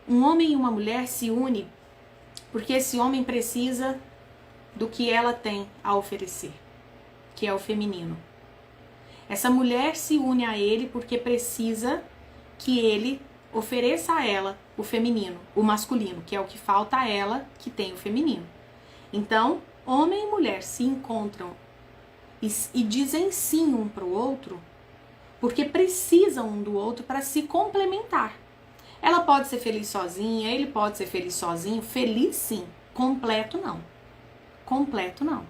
Um homem e uma mulher se unem porque esse homem precisa do que ela tem a oferecer, que é o feminino. Essa mulher se une a ele porque precisa que ele ofereça a ela o feminino, o masculino, que é o que falta a ela, que tem o feminino. Então, homem e mulher se encontram e dizem sim um para o outro porque precisam um do outro para se complementar. Ela pode ser feliz sozinha, ele pode ser feliz sozinho, feliz sim, completo não. Completo não.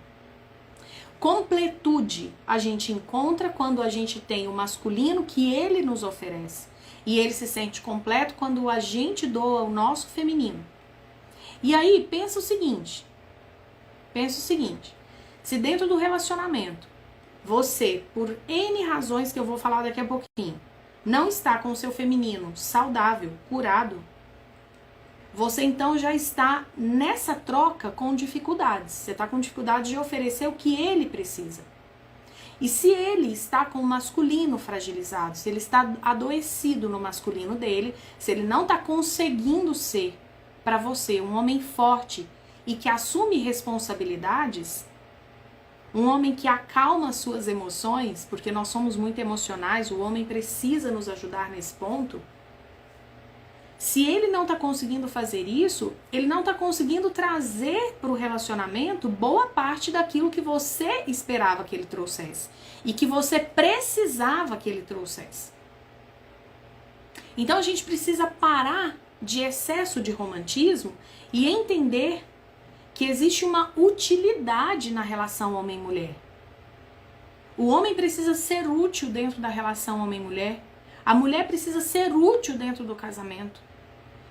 Completude a gente encontra quando a gente tem o masculino que ele nos oferece. E ele se sente completo quando a gente doa o nosso feminino. E aí, pensa o seguinte. Se dentro do relacionamento, você, por N razões que eu vou falar daqui a pouquinho, não está com o seu feminino saudável, curado, você então já está nessa troca com dificuldades. Você está com dificuldade de oferecer o que ele precisa. E se ele está com o masculino fragilizado, se ele está adoecido no masculino dele, se ele não está conseguindo ser para você um homem forte e que assume responsabilidades, um homem que acalma suas emoções, porque nós somos muito emocionais, o homem precisa nos ajudar nesse ponto. Se ele não está conseguindo fazer isso, ele não está conseguindo trazer para o relacionamento boa parte daquilo que você esperava que ele trouxesse e que você precisava que ele trouxesse. Então a gente precisa parar de excesso de romantismo e entender que existe uma utilidade na relação homem-mulher. O homem precisa ser útil dentro da relação homem-mulher. A mulher precisa ser útil dentro do casamento.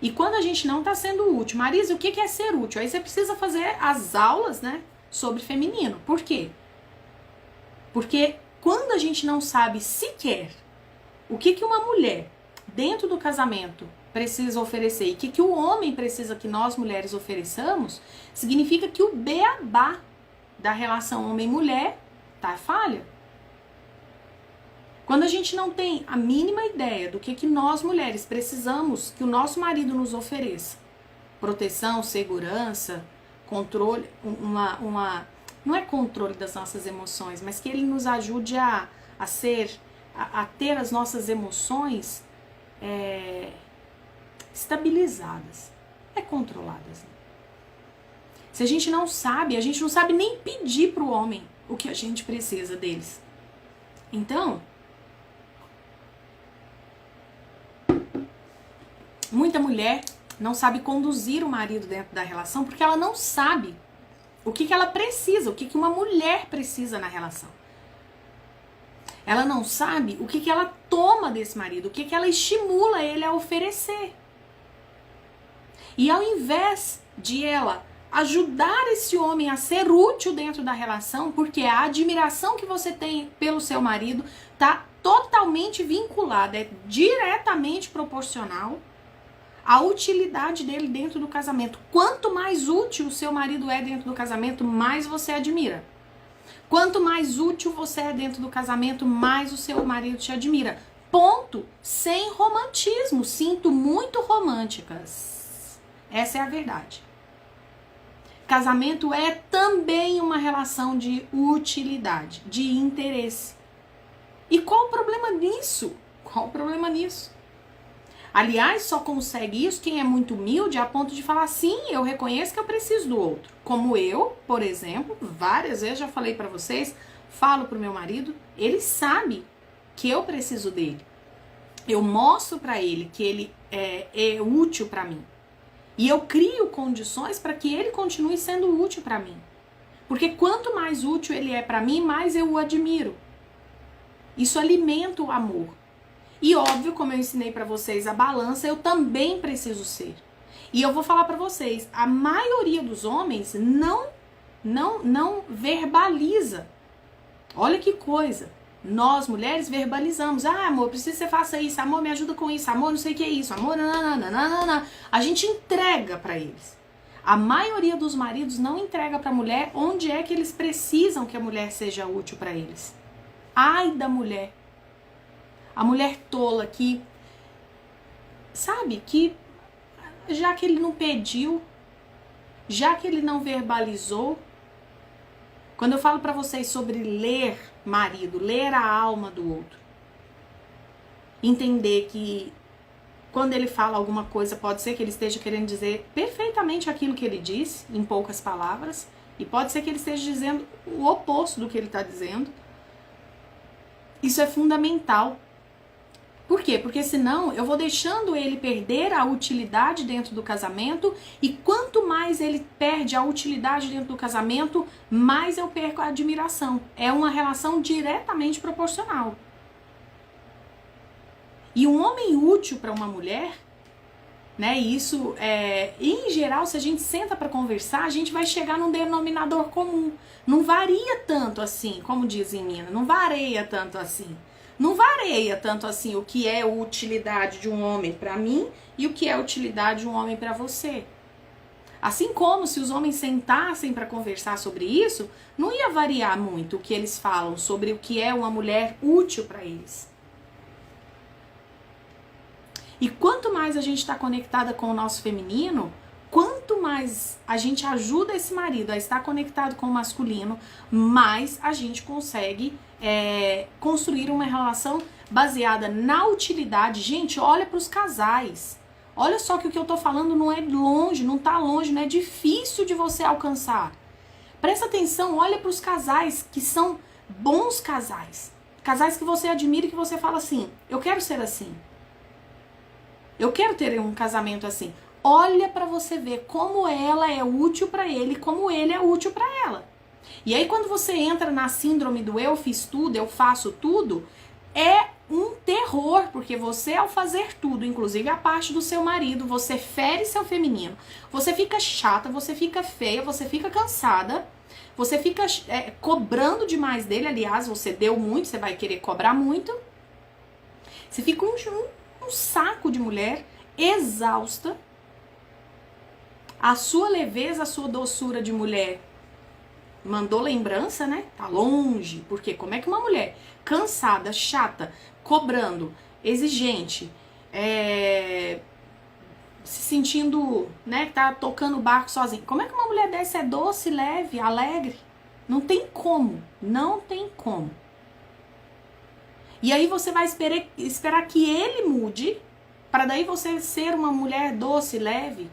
E quando a gente não está sendo útil, Marisa, o que é ser útil? Aí você precisa fazer as aulas, né, sobre feminino. Por quê? Porque quando a gente não sabe sequer o que uma mulher dentro do casamento precisa oferecer e o que o homem precisa que nós mulheres ofereçamos, significa que o beabá da relação homem-mulher tá falha. Quando a gente não tem a mínima ideia do que nós mulheres precisamos que o nosso marido nos ofereça, proteção, segurança, controle, não é controle das nossas emoções, mas que ele nos ajude a ter as nossas emoções estabilizadas, controladas. Né? Se a gente não sabe nem pedir para o homem o que a gente precisa deles. Então, muita mulher não sabe conduzir o marido dentro da relação porque ela não sabe o que ela precisa, o que uma mulher precisa na relação. Ela não sabe o que ela toma desse marido, o que ela estimula ele a oferecer. E ao invés de ela ajudar esse homem a ser útil dentro da relação, porque a admiração que você tem pelo seu marido está totalmente vinculada, é diretamente proporcional à utilidade dele dentro do casamento. Quanto mais útil o seu marido é dentro do casamento, mais você admira. Quanto mais útil você é dentro do casamento, mais o seu marido te admira. Ponto. Sem romantismo. Sinto muito românticas. Essa é a verdade. Casamento é também uma relação de utilidade, de interesse. E qual o problema nisso? Qual o problema nisso? Aliás, só consegue isso quem é muito humilde a ponto de falar, sim, eu reconheço que eu preciso do outro. Como eu, por exemplo, várias vezes já falei pra vocês, falo pro meu marido, ele sabe que eu preciso dele. Eu mostro pra ele que ele é útil pra mim. E eu crio condições para que ele continue sendo útil para mim. Porque quanto mais útil ele é para mim, mais eu o admiro. Isso alimenta o amor. E óbvio, como eu ensinei para vocês a balança, eu também preciso ser. E eu vou falar para vocês, a maioria dos homens não verbaliza. Olha que coisa. Nós, mulheres, verbalizamos. Ah, amor, preciso que você faça isso. Amor, me ajuda com isso. Amor, não sei o que é isso. Amor, nananana. A gente entrega para eles. A maioria dos maridos não entrega para a mulher onde é que eles precisam que a mulher seja útil para eles. Ai da mulher. A mulher tola que, sabe, que já que ele não pediu, já que ele não verbalizou. Quando eu falo para vocês sobre ler marido, ler a alma do outro, entender que quando ele fala alguma coisa, pode ser que ele esteja querendo dizer perfeitamente aquilo que ele disse, em poucas palavras, e pode ser que ele esteja dizendo o oposto do que ele está dizendo. Isso é fundamental. Por quê? Porque senão eu vou deixando ele perder a utilidade dentro do casamento, e quanto mais ele perde a utilidade dentro do casamento, mais eu perco a admiração. É uma relação diretamente proporcional. E um homem útil para uma mulher, né? Isso em geral, se a gente senta para conversar, a gente vai chegar num denominador comum. Não varia tanto assim, como diz em Minas, não varia tanto assim. Não varia tanto assim o que é utilidade de um homem para mim e o que é utilidade de um homem para você. Assim como se os homens sentassem para conversar sobre isso, não ia variar muito o que eles falam sobre o que é uma mulher útil para eles. E quanto mais a gente está conectada com o nosso feminino, quanto mais a gente ajuda esse marido a estar conectado com o masculino, mais a gente consegue construir uma relação baseada na utilidade. Gente, olha para os casais. Olha só que o que eu tô falando não é longe, não tá longe, não é difícil de você alcançar. Presta atenção, olha para os casais que são bons casais. Casais que você admira e que você fala assim, eu quero ser assim. Eu quero ter um casamento assim. Olha pra você ver como ela é útil pra ele, como ele é útil pra ela. E aí quando você entra na síndrome do eu fiz tudo, eu faço tudo, é um terror, porque você ao fazer tudo, inclusive a parte do seu marido, você fere seu feminino. Você fica chata, você fica feia, você fica cansada, você fica cobrando demais dele. Aliás, você deu muito, você vai querer cobrar muito. Você fica um saco de mulher, exausta. A sua leveza, a sua doçura de mulher mandou lembrança, né? Tá longe. Porque como é que uma mulher cansada, chata, cobrando, exigente, se sentindo, né, que tá tocando o barco sozinha, como é que uma mulher dessa é doce, leve, alegre? Não tem como. Não tem como. E aí você vai esperar que ele mude, para daí você ser uma mulher doce, leve,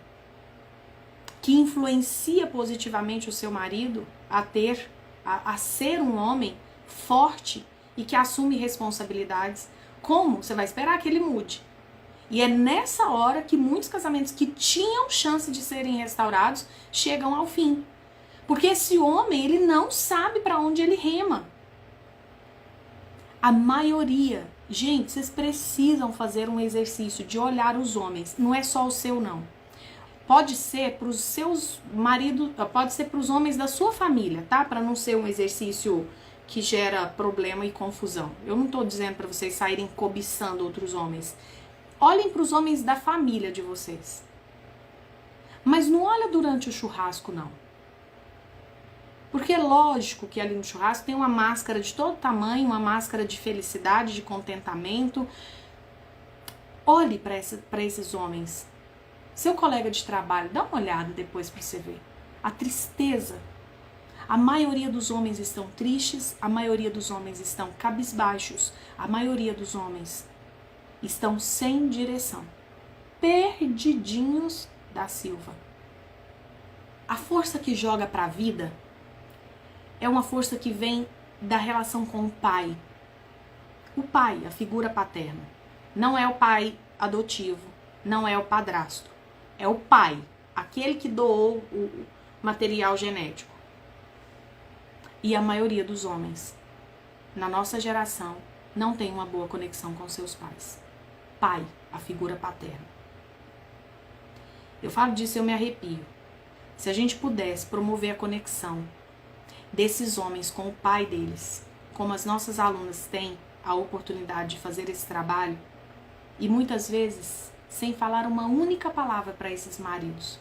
que influencia positivamente o seu marido a ser um homem forte e que assume responsabilidades. Como? Você vai esperar que ele mude. E é nessa hora que muitos casamentos que tinham chance de serem restaurados chegam ao fim. Porque esse homem, ele não sabe para onde ele rema. A maioria, gente, vocês precisam fazer um exercício de olhar os homens. Não é só o seu, não. Pode ser para os seus maridos, pode ser para os homens da sua família, tá? Para não ser um exercício que gera problema e confusão. Eu não estou dizendo para vocês saírem cobiçando outros homens. Olhem para os homens da família de vocês. Mas não olha durante o churrasco, não. Porque é lógico que ali no churrasco tem uma máscara de todo tamanho, uma máscara de felicidade, de contentamento. Olhe para esses homens. Seu colega de trabalho, dá uma olhada depois para você ver. A tristeza. A maioria dos homens estão tristes, a maioria dos homens estão cabisbaixos, a maioria dos homens estão sem direção. Perdidinhos da Silva. A força que joga para a vida é uma força que vem da relação com o pai. O pai, a figura paterna. Não é o pai adotivo, não é o padrasto. É o pai, aquele que doou o material genético. E a maioria dos homens, na nossa geração, não tem uma boa conexão com seus pais. Pai, a figura paterna. Eu falo disso e eu me arrepio. Se a gente pudesse promover a conexão desses homens com o pai deles, como as nossas alunas têm a oportunidade de fazer esse trabalho, e muitas vezes sem falar uma única palavra para esses maridos,